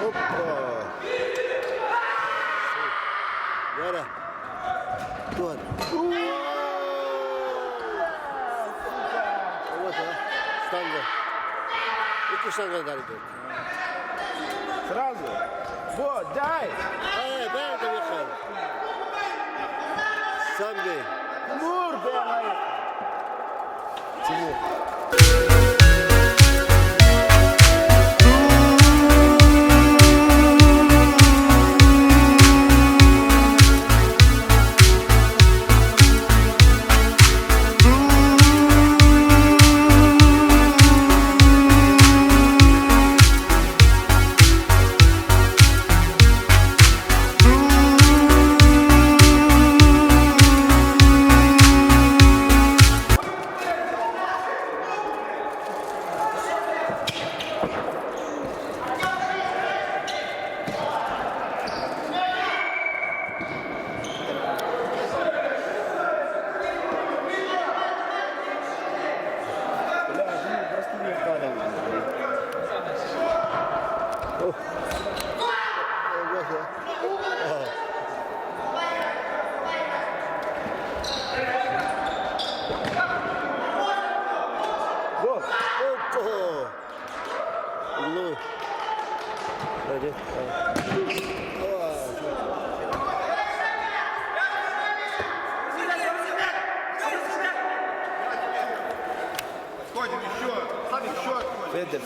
Опа. Яра. Вот. Вот, штанга. И штанга дарит. Сразу. Вот, дай. Дай это Михаил. Сам бей. Мур, бегай. Тимур.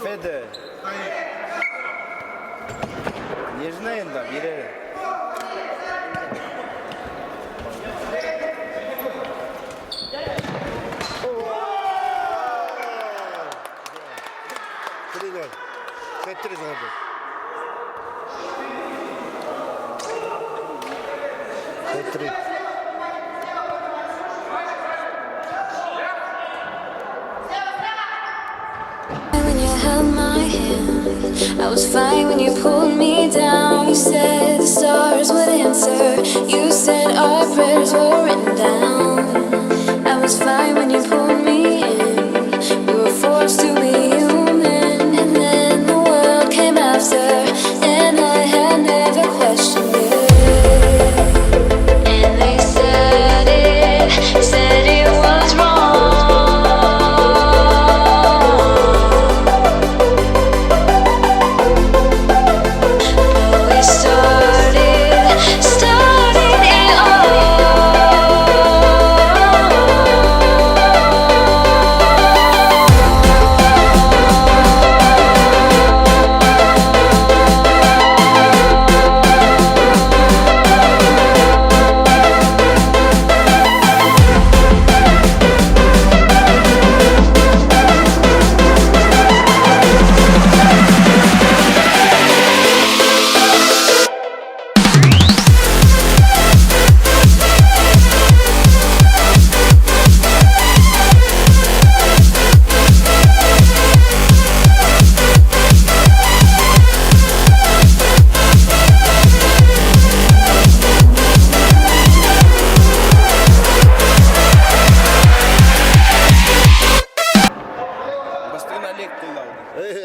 Fede. Нежный да, бери. I was fine when you pulled me down. You said the stars would answer. You said our prayers were written down. I was fine when you pulled me in. We were forced to be human. And then the world came after, and I had never questioned it. And they said it was wrong.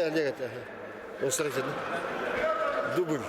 Олег, он сразу дубль.